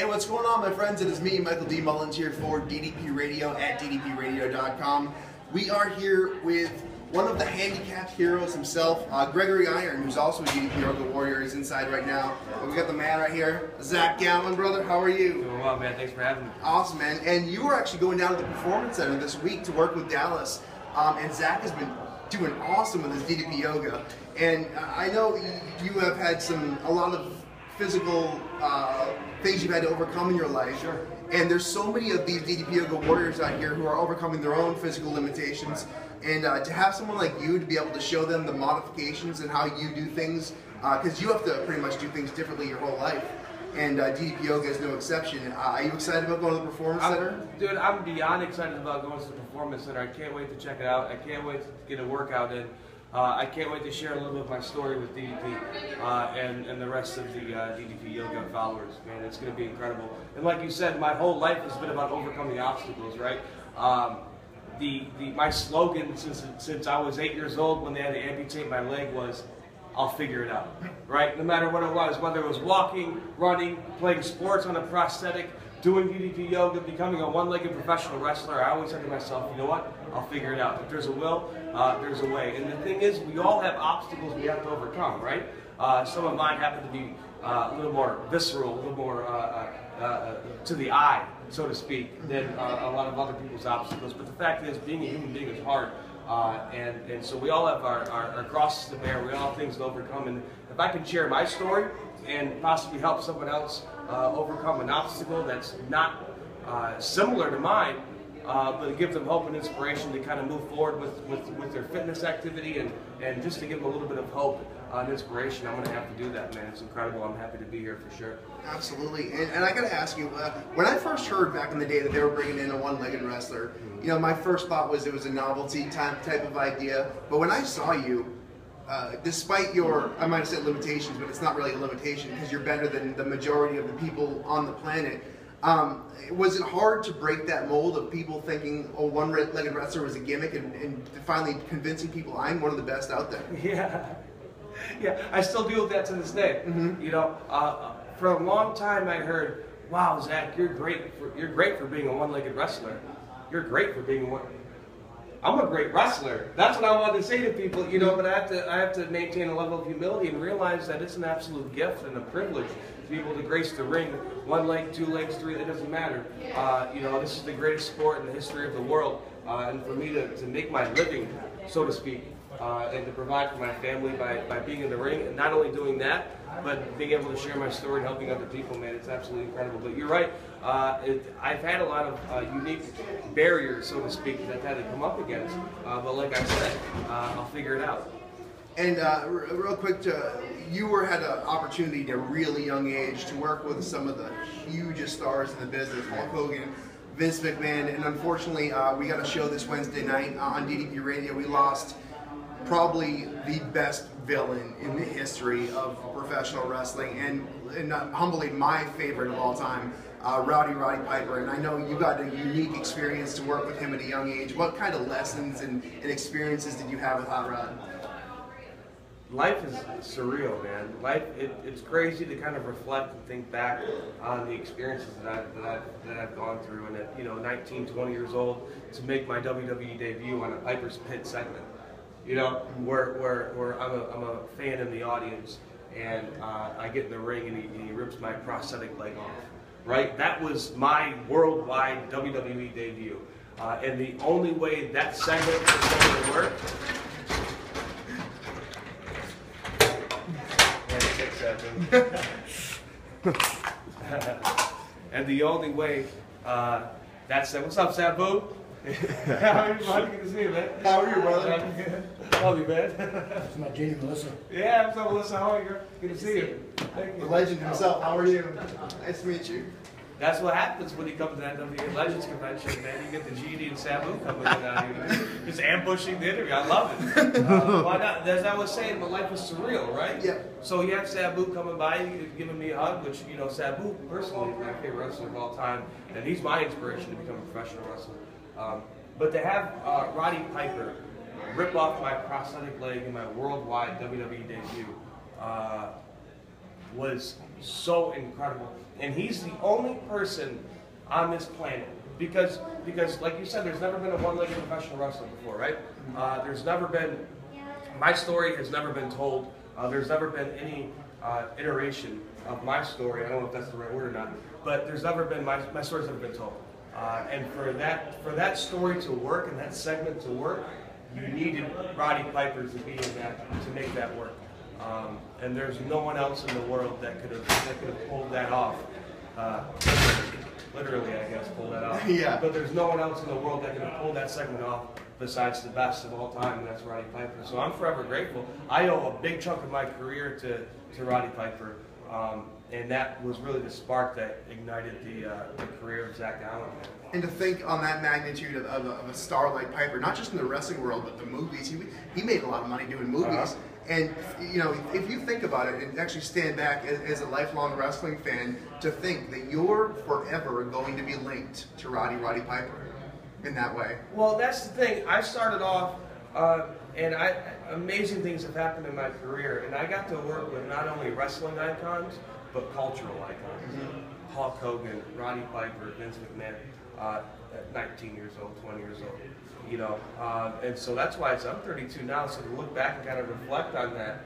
Hey, what's going on, my friends? It is me, Michael D. Mullins, here for DDP Radio at ddpradio.com. We are here with one of the handicapped heroes himself, Gregory Iron, who's also a DDP Yoga warrior. He's inside right now. But we got the man right here, Zach Gowen, brother. How are you? Doing well, man. Thanks for having me. Awesome, man. And you were actually going down to the Performance Center this week to work with Dallas. And Zach has been doing awesome with his DDP Yoga. And I know you have had a lot of physical things you've had to overcome in your life. Sure. And there's so many of these DDP Yoga warriors out here who are overcoming their own physical limitations. And to have someone like you to be able to show them the modifications and how you do things, because you have to pretty much do things differently your whole life. And DDP Yoga is no exception. Are you excited about going to the Performance Center? Dude, I'm beyond excited about going to the Performance Center. I can't wait to check it out. I can't wait to get a workout in. I can't wait to share a little bit of my story with DDP and the rest of the DDP Yoga followers. Man, it's going to be incredible. And like you said, my whole life has been about overcoming obstacles, right? My slogan since I was 8 years old when they had to amputate my leg was, I'll figure it out, right? No matter what it was, whether it was walking, running, playing sports on a prosthetic, doing DDP Yoga, becoming a one-legged professional wrestler, I always said to myself, you know what? I'll figure it out. If there's a will, there's a way. And the thing is, we all have obstacles we have to overcome, right? Some of mine happen to be a little more visceral, a little more to the eye, so to speak, than a lot of other people's obstacles. But the fact is, being a human being is hard. And so we all have our crosses to bear, we all have things to overcome. And if I can share my story and possibly help someone else overcome an obstacle that's not similar to mine, but give them hope and inspiration to kind of move forward with their fitness activity and just to give them a little bit of hope and inspiration, I'm going to have to do that, man. It's incredible. I'm happy to be here for sure. Absolutely. And I got to ask you, when I first heard back in the day that they were bringing in a one-legged wrestler, you know, my first thought was it was a novelty type of idea. But when I saw you, despite your, I might have said limitations, but it's not really a limitation because you're better than the majority of the people on the planet. Was it hard to break that mold of people thinking, oh, one-legged wrestler was a gimmick, and finally convincing people I'm one of the best out there? Yeah, I still deal with that to this day. You know, for a long time I heard, wow, Zach, you're great for being a one-legged wrestler. You're great for being one. I'm a great wrestler. That's what I wanted to say to people, you know, but I have to maintain a level of humility and realize that it's an absolute gift and a privilege to be able to grace the ring. One leg, two legs, three, it doesn't matter. You know, this is the greatest sport in the history of the world. And for me to make my living, so to speak, and to provide for my family by being in the ring, and not only doing that, but being able to share my story and helping other people, man, it's absolutely incredible. But you're right, I've had a lot of unique barriers, so to speak, that I've had to come up against. But like I said, I'll figure it out. And real quick, you had an opportunity at a really young age to work with some of the hugest stars in the business, Hulk Hogan, Vince McMahon, and unfortunately, we got a show this Wednesday night on DDP Radio. We lost probably the best villain in the history of professional wrestling, and humbly my favorite of all time, Rowdy Roddy Piper. And I know you got a unique experience to work with him at a young age. What kind of lessons and experiences did you have with Hot Rod? Life is surreal, man. Life, it's crazy to kind of reflect and think back on the experiences that I've gone through, and at 19, 20 years old, to make my WWE debut on a Piper's Pit segment. You know, where I'm a fan in the audience, and I get in the ring and he rips my prosthetic leg off. Right? That was my worldwide WWE debut, and the only way that segment was going to work. And the only way that's what's up, Sabu? How are you, buddy? Good to see you, man. How are you, brother? Love you, man. It's my Jenny Melissa. Yeah, what's up, Melissa? How are you? Good to see you. Thank you. The legend himself. How are you? Nice to meet you. That's what happens when you come to that WWE Legends Convention, man. You get the GD and Sabu coming down here, just ambushing the interview. I love it. Why not? As I was saying, my life is surreal, right? Yeah. So you have Sabu coming by, giving me a hug, which, you know, Sabu personally is my favorite wrestler of all time, and he's my inspiration to become a professional wrestler. But to have Roddy Piper rip off my prosthetic leg in my worldwide WWE debut was so incredible. And he's the only person on this planet, because like you said, there's never been a one-legged professional wrestler before, right? There's never been, my story has never been told. There's never been any iteration of my story. I don't know if that's the right word or not, but there's never been, my story's never been told. And for that story to work and that segment to work, you needed Roddy Piper to be in that, to make that work. And there's no one else in the world that could have pulled that off. Literally, I guess, pulled that off. Yeah. But there's no one else in the world that could have pulled that segment off besides the best of all time, and that's Roddy Piper. So I'm forever grateful. I owe a big chunk of my career to Roddy Piper, and that was really the spark that ignited the career of Zach Gowen. And to think on that magnitude of a star like Piper, not just in the wrestling world, but the movies. He made a lot of money doing movies. And, you know, if you think about it and actually stand back as a lifelong wrestling fan, to think that you're forever going to be linked to Rowdy Roddy Piper in that way. Well, that's the thing. I started off, and amazing things have happened in my career, and I got to work with not only wrestling icons, but cultural icons. Mm-hmm. Hulk Hogan, Roddy Piper, Vince McMahon, at 19 years old, 20 years old. You know, and so that's why I'm 32 now, so to look back and kind of reflect on that,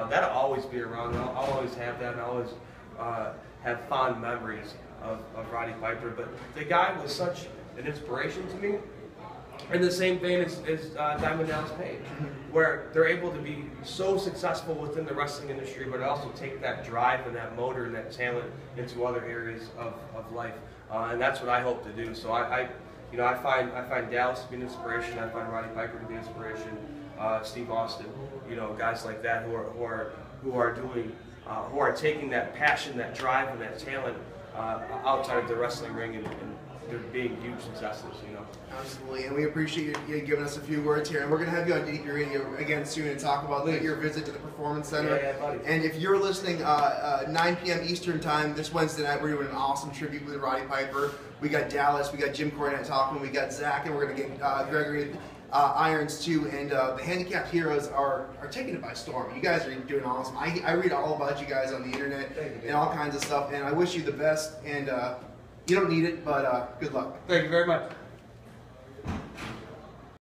that'll always be around. I'll always have that, and I'll always have fond memories of Roddy Piper. But the guy was such an inspiration to me, in the same vein as Diamond Dallas Page, where they're able to be so successful within the wrestling industry, but also take that drive and that motor and that talent into other areas of life. And that's what I hope to do. So I find Dallas to be an inspiration. I find Roddy Piper to be an inspiration. Steve Austin, you know, guys like that who are taking that passion, that drive, and that talent outside of the wrestling ring, and they're being huge successes. You know. Absolutely, and we appreciate you giving us a few words here. And we're going to have you on DDP Radio again soon and talk about your visit to the Performance Center. Yeah, buddy. And if you're listening 9 p.m. Eastern Time this Wednesday night, we're doing an awesome tribute with Roddy Piper. We got Dallas, we got Jim Cornette talking, we got Zach, and we're going to get Gregory Irons too. And the Handicapped Heroes are taking it by storm. You guys are doing awesome. I read all about you guys on the internet and all kinds of stuff, and I wish you the best. And you don't need it, but good luck. Thank you very much.